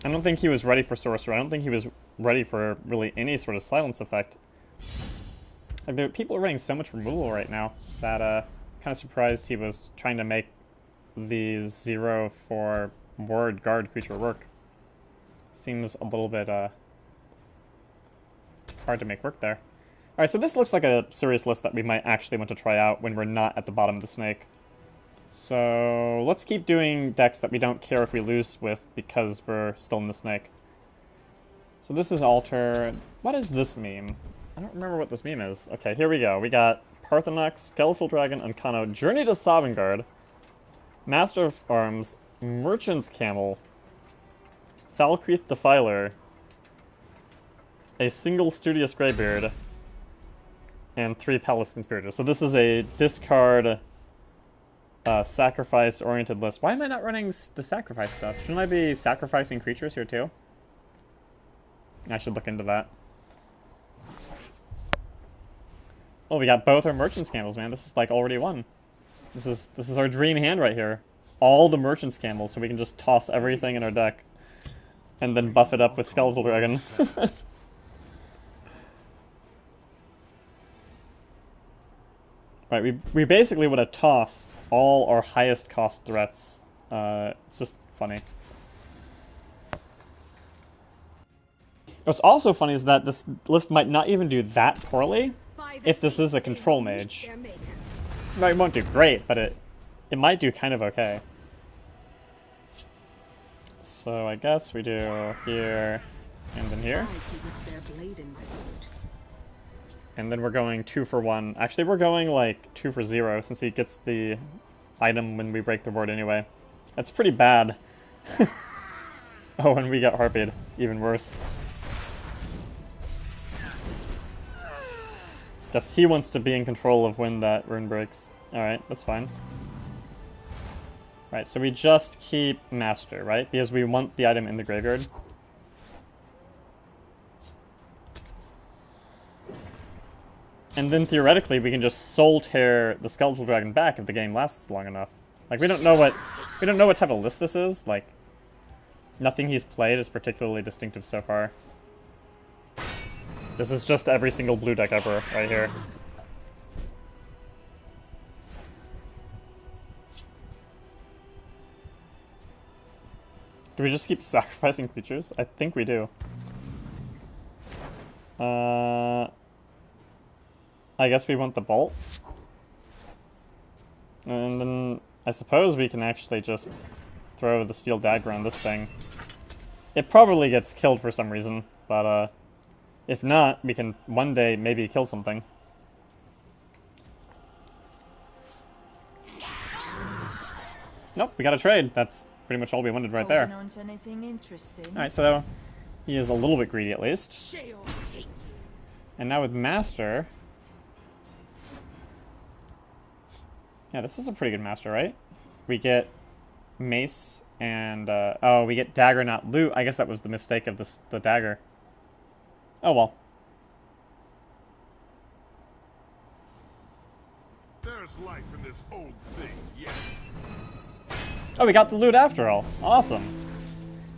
I don't think he was ready for Sorcerer. I don't think he was ready for really any sort of silence effect. Like, people are running so much removal right now that kind of surprised he was trying to make the 0 for ward guard creature work. Seems a little bit hard to make work there. Alright, so this looks like a serious list that we might actually want to try out when we're not at the bottom of the snake. So let's keep doing decks that we don't care if we lose with because we're still in the snake. So this is Alter. What is this meme? I don't remember what this meme is. Okay, here we go. We got Parthenax, Skeletal Dragon, Uncano, Journey to Sovngarde, Master of Arms, Merchant's Camel, Falkreath Defiler, a single Studious Greybeard, and 3 Palace Conspirators. So this is a discard, sacrifice-oriented list. Why am I not running the sacrifice stuff? Shouldn't I be sacrificing creatures here too? I should look into that. Oh, we got both our Merchant's Camels, man. This is like already won. This is our dream hand right here. All the Merchant's Camels, so we can just toss everything in our deck. And then buff it up with Skeletal Dragon. Right, we basically want to toss all our highest cost threats. It's just funny. What's also funny is that this list might not even do that poorly if this is a control mage. No, it won't do great, but it might do kind of okay. So I guess we do here and then here. And then we're going 2 for 1. Actually, we're going like 2 for 0 since he gets the item when we break the board anyway. That's pretty bad. Oh, and we got harpied. Even worse. Guess he wants to be in control of when that rune breaks. Alright, that's fine. Right, so we just keep Master, right? Because we want the item in the graveyard. And then theoretically, we can just soul tear the Skeletal Dragon back if the game lasts long enough. Like, we don't know what type of list this is. Like, nothing he's played is particularly distinctive so far. This is just every single blue deck ever, right here. Do we just keep sacrificing creatures? I think we do. I guess we want the bolt. And then I suppose we can actually just throw the steel dagger on this thing. It probably gets killed for some reason, but if not, we can one day maybe kill something. Nope, we got a trade. That's pretty much all we wanted right there. Alright, so he is a little bit greedy at least. And now with Master... Yeah, this is a pretty good Master, right? We get Mace and, oh, we get Dagger, not Loot. I guess that was the mistake of the Dagger. Oh, well. There's life in this old thing, yeah. Oh, we got the loot after all. Awesome.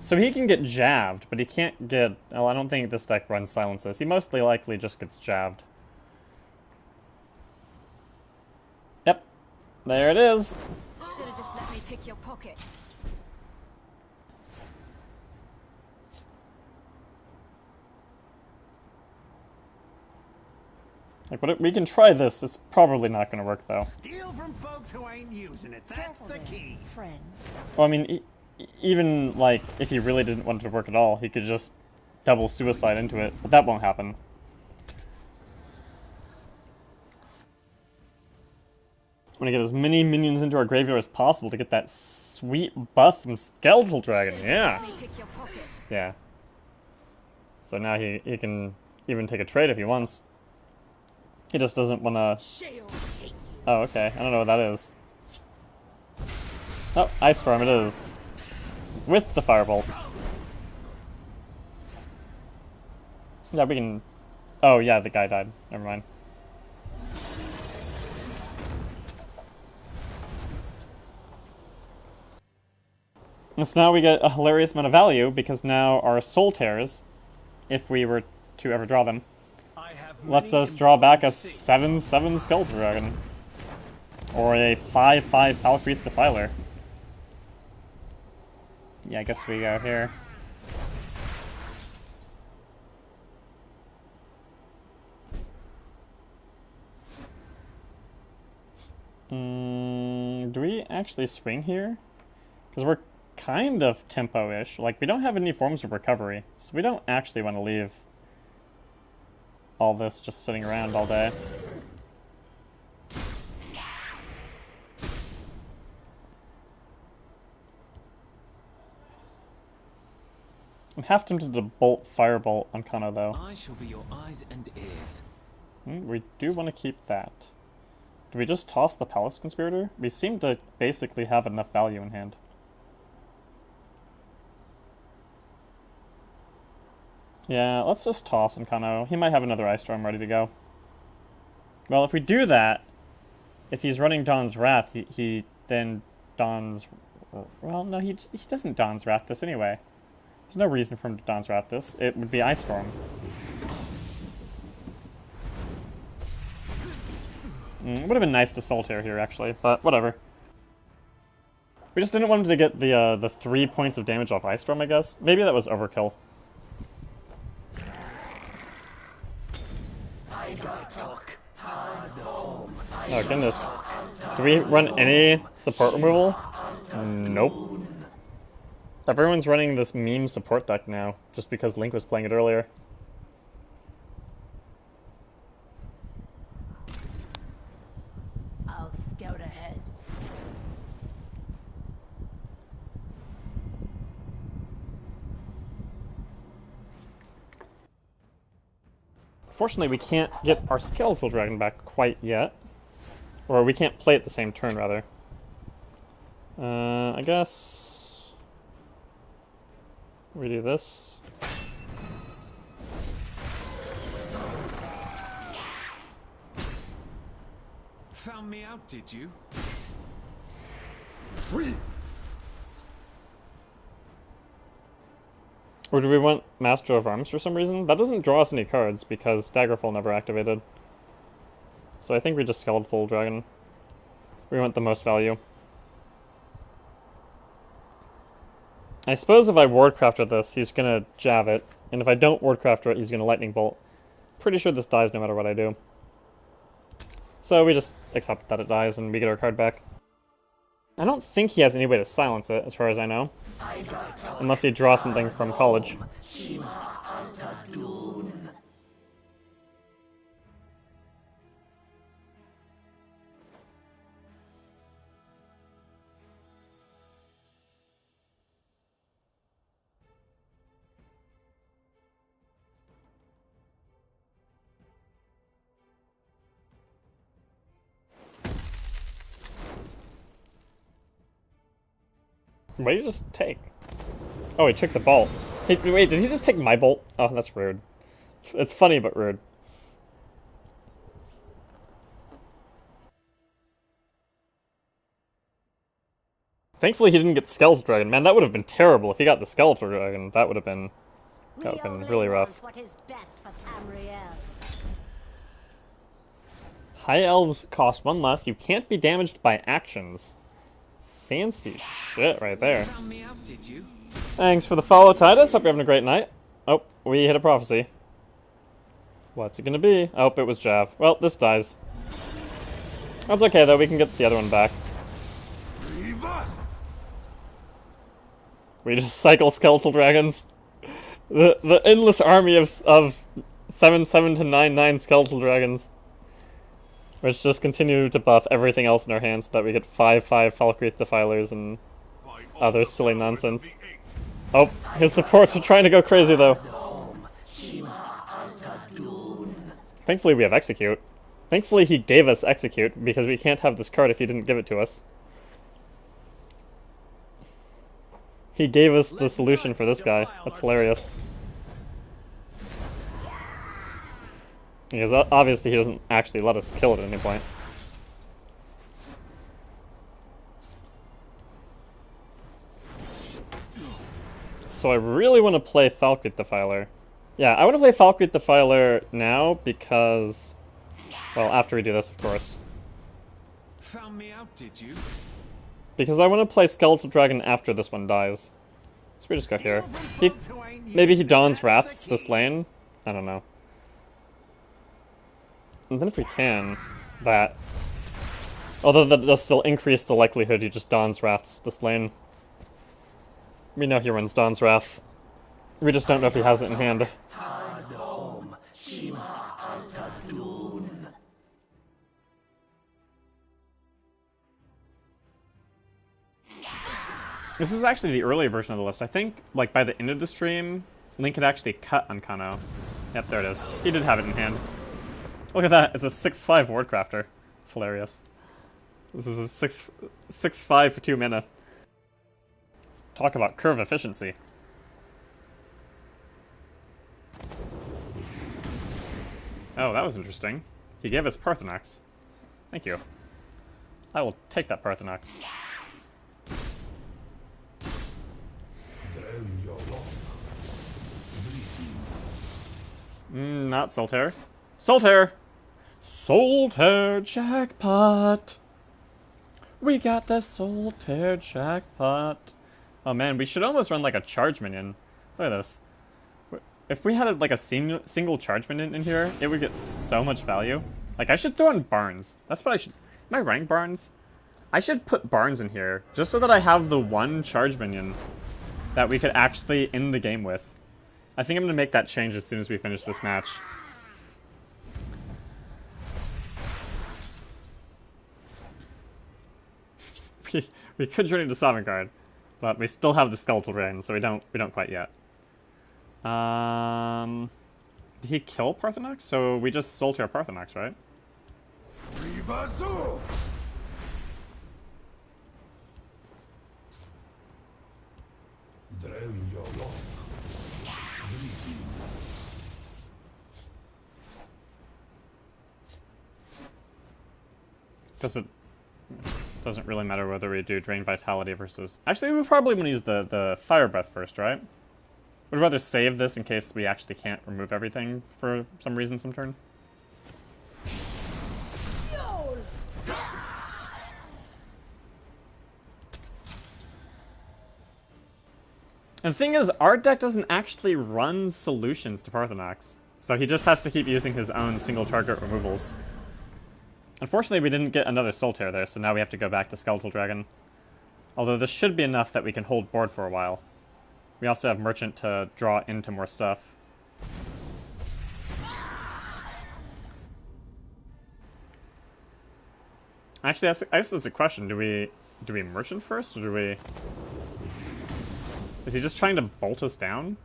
So he can get jabbed, but he can't get... Well, I don't think this deck runs silences. He mostly likely just gets jabbed. Yep. There it is. Should have just let me pick your pocket. Like, but we can try this. It's probably not going to work, though. Steal from folks who ain't using it. That's the key. Friend. Well, I mean, even, like, if he really didn't want it to work at all, he could just double suicide into it. But that won't happen. I want to get as many minions into our graveyard as possible to get that sweet buff from Skeletal Dragon. Yeah. Yeah. So now he can even take a trade if he wants. He just doesn't want to... Oh, okay. I don't know what that is. Oh, Ice Storm it is. With the Firebolt. Yeah, we can... Oh, yeah, the guy died. Never mind. So now we get a hilarious amount of value, because now our soul tears, if we were to ever draw them, lets us draw back a 7/7 Skeleton Dragon. Or a 5/5 Falkreath Defiler. Yeah, I guess we go here. Do we actually swing here? Because we're kind of tempo-ish. Like, we don't have any forms of recovery, so we don't actually want to leave all this just sitting around all day. I'm half tempted to bolt Firebolt on Kano, though. I shall be your eyes and ears. We do want to keep that. Do we just toss the Palace Conspirator? We seem to basically have enough value in hand. Yeah, let's just toss Kano. He might have another Ice Storm ready to go. Well, if we do that, if he's running Dawn's Wrath, he then dons... Well, no, he doesn't Dawn's Wrath this anyway. There's no reason for him to Dawn's Wrath this. It would be Ice Storm. It would have been nice to Soul Tear here, actually, but whatever. We just didn't want him to get the 3 points of damage off Ice Storm, I guess. Maybe that was overkill. Oh, goodness. Do we run any support removal? Nope. Everyone's running this meme support deck now, just because Link was playing it earlier. I'll scout ahead. Fortunately, we can't get our Skeletal Dragon back quite yet. Or we can't play it the same turn, rather. I guess... we do this. Found me out, did you? Or do we want Master of Arms for some reason? That doesn't draw us any cards because Daggerfall never activated. So I think we just Skeletal Dragon. We want the most value. I suppose if I Wardcrafter this, he's gonna Jav it. And if I don't Wardcrafter it, he's gonna Lightning Bolt. Pretty sure this dies no matter what I do. So we just accept that it dies and we get our card back. I don't think he has any way to silence it, as far as I know. Unless he draws something from college. What did you just take? Oh, he took the bolt. Hey, wait, did he just take my bolt? Oh, that's rude. It's funny, but rude. Thankfully, he didn't get Skeletal Dragon. Man, that would have been terrible if he got the Skeletal Dragon. That would have been really rough. What is best for Tamriel. High Elves cost 1 less. You can't be damaged by actions. Fancy shit right there. Found me out, did you? Thanks for the follow, Titus. Hope you're having a great night. Oh, we hit a prophecy. What's it gonna be? Oh, it was Jav. Well, this dies. That's okay, though. We can get the other one back. Leave us. We just cycle Skeletal Dragons. The endless army of 7/7 to 9/9 Skeletal Dragons. Which just continue to buff everything else in our hands so that we get 5/5 Falkreath Defilers and other silly nonsense. Oh, his supports are trying to go crazy though. Thankfully we have Execute. Thankfully he gave us Execute, because we can't have this card if he didn't give it to us. He gave us the solution for this guy. That's hilarious. Because obviously he doesn't actually let us kill it at any point. So I really want to play Falkreath Defiler. Yeah, I want to play Falkreath Defiler now because... Well, after we do this, of course. Found me out, did you? Because I want to play Skeletal Dragon after this one dies. So we just go here. Maybe he Dawn's Wraths this lane? I don't know. And then if we can, that... Although that does still increase the likelihood he just Dawn's Wraths this lane. We know he runs Dawn's Wrath. We just don't know if he has it in hand. This is actually the earlier version of the list. I think, like, by the end of the stream, Link had actually cut on Kano. Yep, there it is. He did have it in hand. Look at that. It's a 6/5 Wardcrafter. It's hilarious. This is a 6/5 for 2 mana. Talk about curve efficiency. Oh, that was interesting. He gave us Parthenax. Thank you. I will take that Parthenax. Not Solitaire. Solitaire! Solitaire jackpot! We got the Solitaire jackpot. Oh man, we should almost run like a charge minion. Look at this. If we had like a single charge minion in here, it would get so much value. Like, I should throw in Barnes. That's what I should... Am I running Barnes? I should put Barnes in here, just so that I have the one charge minion that we could actually end the game with. I think I'm going to make that change as soon as we finish this match. we could journey to Sovngarde, but we still have the Skeletal Dragon, so we don't quite yet. Did he kill Parthenax? So we just Solitaire Parthenax, right? Rivasu! Doesn't really matter whether we do Drain Vitality versus... Actually, we probably want to use the Fire Breath first, right? Would rather save this in case we actually can't remove everything for some reason some turn. And the thing is, our deck doesn't actually run solutions to Parthenax, so he just has to keep using his own single target removals. Unfortunately, we didn't get another Solitaire there, so now we have to go back to Skeletal Dragon. Although this should be enough that we can hold board for a while. We also have Merchant to draw into more stuff. Actually, I guess that's a question. Do we Merchant first, or do we... Is he just trying to bolt us down?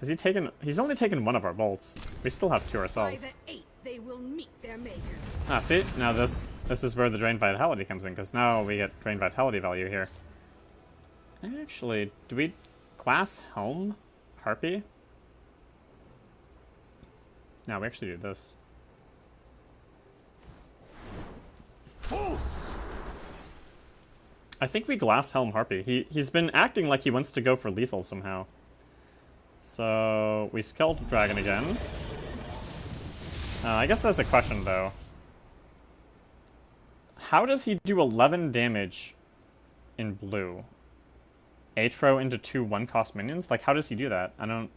Has he taken... He's only taken one of our bolts. We still have two ourselves. By the 8, they will meet their maker. Ah, see? Now this is where the Drain Vitality comes in, because now we get Drain Vitality value here. Actually, do we Glass Helm Harpy? No, we actually do this. I think we Glass Helm Harpy. He's been acting like he wants to go for lethal somehow. So we Skeletal Dragon again. I guess that's a question though. How does he do 11 damage in blue? Atro into 2 1-cost minions? Like, how does he do that? I don't...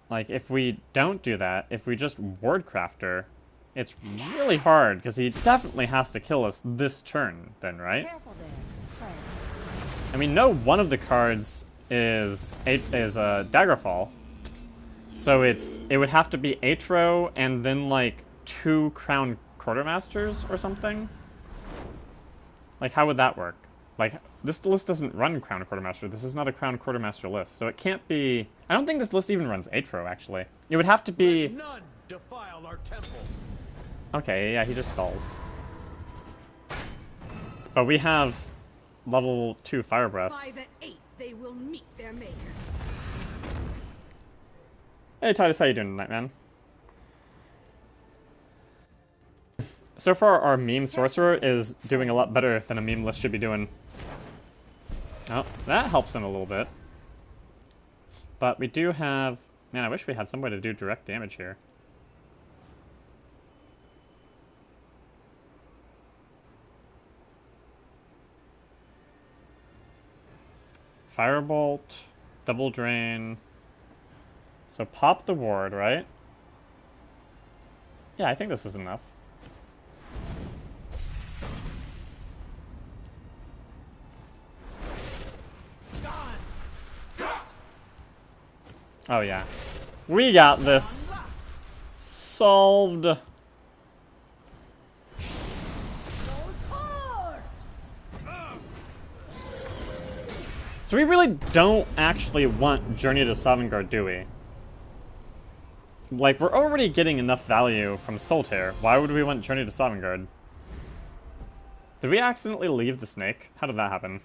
Like, if we don't do that, if we just Wardcrafter, it's really hard, because he definitely has to kill us this turn, then, right? Careful there, friend. And we know one of the cards is Daggerfall. So it would have to be Atro and then, like, 2 Crown Quartermasters or something? Like, how would that work? Like, this list doesn't run Crown Quartermaster. This is not a Crown Quartermaster list. So it can't be... I don't think this list even runs Atro, actually. It would have to be... None defile our temple. Okay, yeah, he just skulls. But we have level 2 Fire Breath. By the 8, they will meet their maker. Hey Titus, how you doing tonight, man? So far, our meme Sorcerer is doing a lot better than a meme list should be doing. Oh, that helps him a little bit. But we do have... Man, I wish we had some way to do direct damage here. Firebolt, double drain. So pop the ward, right? Yeah, I think this is enough. Oh yeah. We got this. Solved. So we really don't actually want Journey to Sovngarde, do we? Like, we're already getting enough value from Solitaire. Why would we want Journey to Sovngarde? Did we accidentally leave the snake? How did that happen?